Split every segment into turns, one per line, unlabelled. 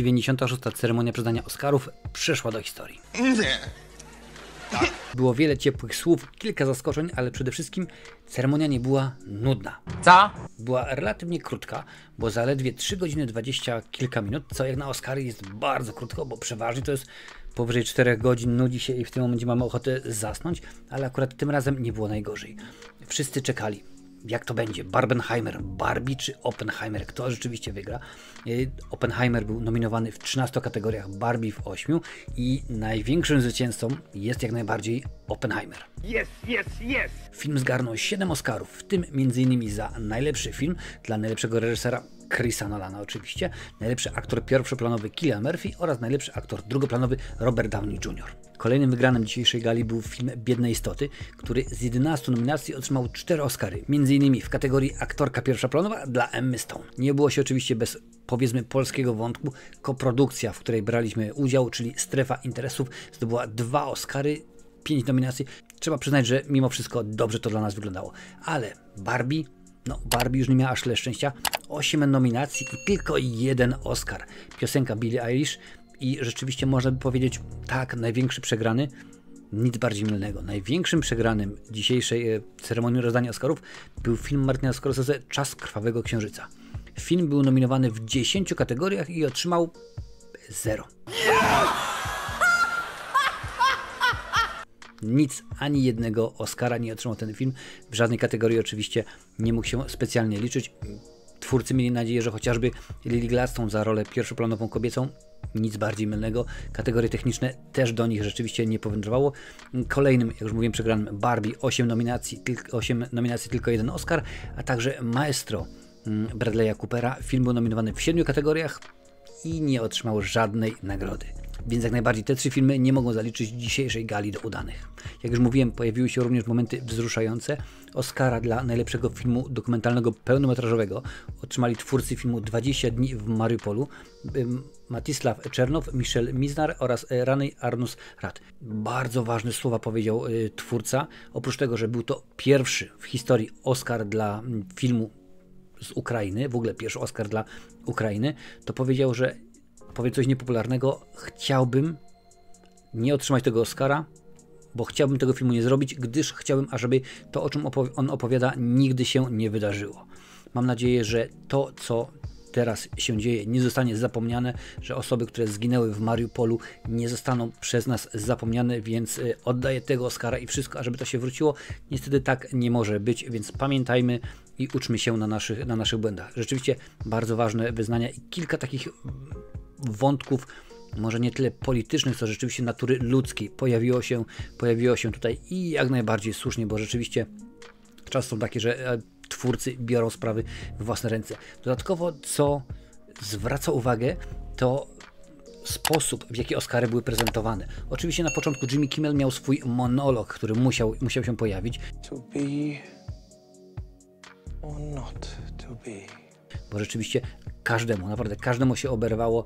96. ceremonia przyznania Oscarów przeszła do historii. Było wiele ciepłych słów, kilka zaskoczeń, ale przede wszystkim ceremonia nie była nudna.
Co?
Była relatywnie krótka, bo zaledwie 3 godziny 20 kilka minut, co jak na Oscary jest bardzo krótko, bo przeważnie to jest powyżej 4 godzin, nudzi się i w tym momencie mamy ochotę zasnąć, ale akurat tym razem nie było najgorzej. Wszyscy czekali. Jak to będzie? Barbenheimer, Barbie czy Oppenheimer? Kto rzeczywiście wygra? Oppenheimer był nominowany w 13 kategoriach, Barbie w 8 i największym zwycięzcą jest jak najbardziej Oppenheimer.
Yes!
Film zgarnął 7 Oscarów, w tym m.in. za najlepszy film dla najlepszego reżysera Chrisa Nolana oczywiście, najlepszy aktor pierwszoplanowy Cillian Murphy oraz najlepszy aktor drugoplanowy Robert Downey Jr. Kolejnym wygranym dzisiejszej gali był film Biedne istoty, który z 11 nominacji otrzymał 4 Oscary, m.in. w kategorii aktorka pierwszoplanowa dla Emmy Stone. Nie było się oczywiście bez, powiedzmy, polskiego wątku. Koprodukcja, w której braliśmy udział, czyli Strefa Interesów, zdobyła 2 Oscary, 5 nominacji. Trzeba przyznać, że mimo wszystko dobrze to dla nas wyglądało. Ale Barbie już nie miała aż tyle szczęścia. 8 nominacji i tylko 1 Oscar. Piosenka Billie Eilish i rzeczywiście można by powiedzieć, tak, największy przegrany. Nic bardziej mylnego. Największym przegranym dzisiejszej ceremonii rozdania Oscarów był film Martina Scorsese Czas Krwawego Księżyca. Film był nominowany w 10 kategoriach i otrzymał 0. Nic, ani jednego Oscara nie otrzymał ten film. W żadnej kategorii oczywiście nie mógł się specjalnie liczyć. Twórcy mieli nadzieję, że chociażby Lily Gladstone za rolę pierwszoplanową kobiecą. Nic bardziej mylnego. Kategorie techniczne też do nich rzeczywiście nie powędrowało. Kolejnym, jak już mówiłem, przegranym Barbie, 8 nominacji, tylko 1 Oscar, a także Maestro Bradley'a Coopera. Film był nominowany w 7 kategoriach i nie otrzymał żadnej nagrody. Więc jak najbardziej te 3 filmy nie mogą zaliczyć dzisiejszej gali do udanych. Jak już mówiłem, pojawiły się również momenty wzruszające. Oscara dla najlepszego filmu dokumentalnego pełnometrażowego otrzymali twórcy filmu 20 dni w Mariupolu, Matisław Czernow, Michel Miznar oraz Rany Arnus-Rad. Bardzo ważne słowa powiedział twórca. Oprócz tego, że był to pierwszy w historii Oscar dla filmu z Ukrainy, w ogóle pierwszy Oscar dla Ukrainy, to powiedział, że powie coś niepopularnego, chciałbym nie otrzymać tego Oscara, bo chciałbym tego filmu nie zrobić, gdyż chciałbym, ażeby to, o czym on opowiada, nigdy się nie wydarzyło. Mam nadzieję, że to, co teraz się dzieje, nie zostanie zapomniane, że osoby, które zginęły w Mariupolu, nie zostaną przez nas zapomniane, więc oddaję tego Oscara i wszystko, ażeby to się wróciło. Niestety tak nie może być, więc pamiętajmy i uczmy się na naszych błędach. Rzeczywiście bardzo ważne wyznania i kilka takich wątków, może nie tyle politycznych, co rzeczywiście natury ludzkiej pojawiło się tutaj i jak najbardziej słusznie, bo rzeczywiście czasy są takie, że twórcy biorą sprawy w własne ręce. Dodatkowo, co zwraca uwagę, to sposób, w jaki Oscary były prezentowane. Oczywiście na początku Jimmy Kimmel miał swój monolog, który musiał się pojawić.
To be or not to be.
Bo rzeczywiście naprawdę każdemu się oberwało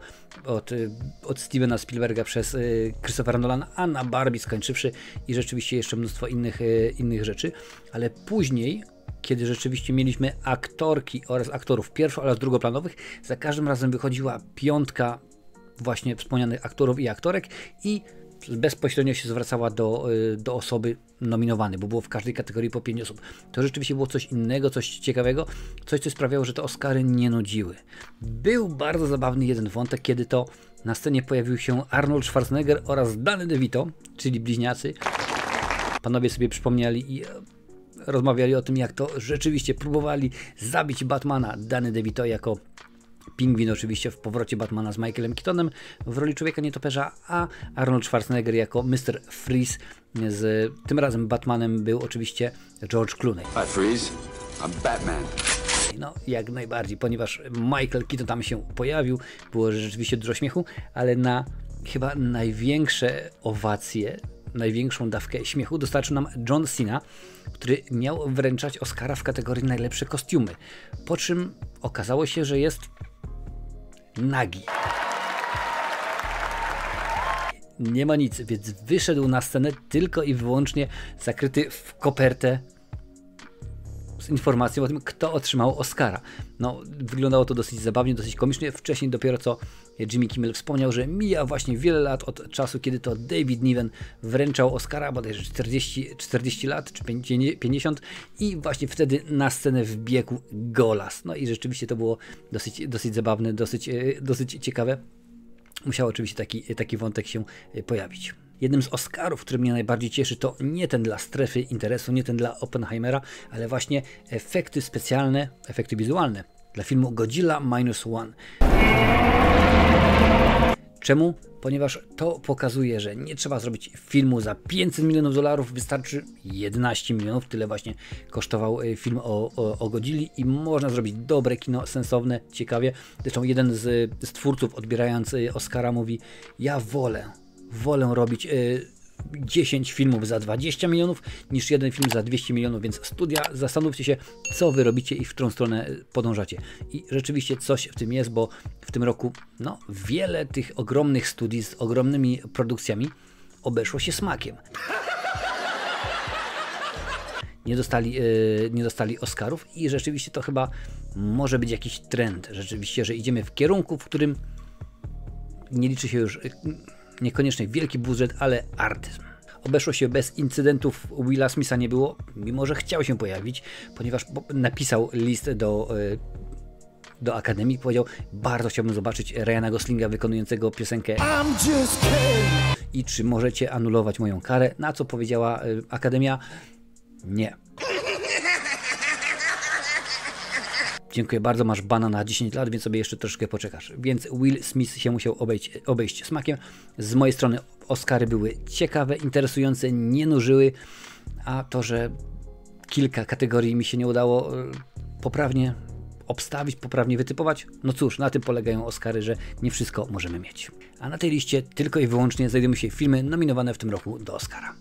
od Stevena Spielberga przez Christophera Nolana, a na Barbie skończywszy i rzeczywiście jeszcze mnóstwo innych rzeczy, ale później, kiedy rzeczywiście mieliśmy aktorki oraz aktorów pierwszo- oraz drugoplanowych, za każdym razem wychodziła 5 właśnie wspomnianych aktorów i aktorek i bezpośrednio się zwracała do osoby nominowanej, bo było w każdej kategorii po 5 osób. To rzeczywiście było coś innego, coś ciekawego, coś, co sprawiało, że te Oscary nie nudziły. Był bardzo zabawny jeden wątek, kiedy to na scenie pojawił się Arnold Schwarzenegger oraz Danny DeVito, czyli bliźniacy. Panowie sobie przypomnieli i rozmawiali o tym, jak to rzeczywiście próbowali zabić Batmana. Danny DeVito jako Pingwin oczywiście w powrocie Batmana z Michaelem Keatonem w roli człowieka nietoperza, a Arnold Schwarzenegger jako Mr. Freeze z tym razem Batmanem był oczywiście George Clooney.
Hi Freeze, I'm Batman.
No jak najbardziej, ponieważ Michael Keaton tam się pojawił, było rzeczywiście dużo śmiechu, ale na chyba największe owacje, największą dawkę śmiechu dostarczył nam John Cena, który miał wręczać Oscara w kategorii najlepsze kostiumy, po czym okazało się, że jest nagi. Nie ma nic, więc wyszedł na scenę tylko i wyłącznie zakryty w kopertę z informacją o tym, kto otrzymał Oscara. No, wyglądało to dosyć zabawnie, dosyć komicznie. Wcześniej dopiero co Jimmy Kimmel wspomniał, że mija właśnie wiele lat od czasu, kiedy to David Niven wręczał Oscara, bodajże 40 lat czy 50 i właśnie wtedy na scenę wbiegł Golas. No i rzeczywiście to było dosyć zabawne, dosyć ciekawe. Musiał oczywiście taki wątek się pojawić. Jednym z Oscarów, który mnie najbardziej cieszy, to nie ten dla Strefy Interesu, nie ten dla Oppenheimera, ale właśnie efekty specjalne, efekty wizualne dla filmu Godzilla Minus One. Czemu? Ponieważ to pokazuje, że nie trzeba zrobić filmu za $500 milionów, wystarczy 11 milionów, tyle właśnie kosztował film o Godzilli i można zrobić dobre kino, sensowne, ciekawie. Zresztą jeden z twórców, odbierając Oscara, mówi: ja wolę robić 10 filmów za 20 milionów niż jeden film za 200 milionów, więc studia, zastanówcie się, co wy robicie i w którą stronę podążacie. I rzeczywiście coś w tym jest, bo w tym roku no, wiele tych ogromnych studii z ogromnymi produkcjami obeszło się smakiem. Nie dostali Oscarów i rzeczywiście to chyba może być jakiś trend, rzeczywiście, że idziemy w kierunku, w którym nie liczy się już niekoniecznie wielki budżet, ale artyzm. Obeszło się bez incydentów, Willa Smitha nie było, mimo że chciał się pojawić, ponieważ napisał list do Akademii i powiedział: bardzo chciałbym zobaczyć Ryana Goslinga wykonującego piosenkę i czy możecie anulować moją karę, na co powiedziała Akademia: nie. Dziękuję bardzo, masz bana na 10 lat, więc sobie jeszcze troszkę poczekasz. Więc Will Smith się musiał obejść smakiem. Z mojej strony Oscary były ciekawe, interesujące, nie nużyły, a to, że kilka kategorii mi się nie udało poprawnie obstawić, poprawnie wytypować, no cóż, na tym polegają Oscary, że nie wszystko możemy mieć. A na tej liście tylko i wyłącznie znajdują się filmy nominowane w tym roku do Oscara.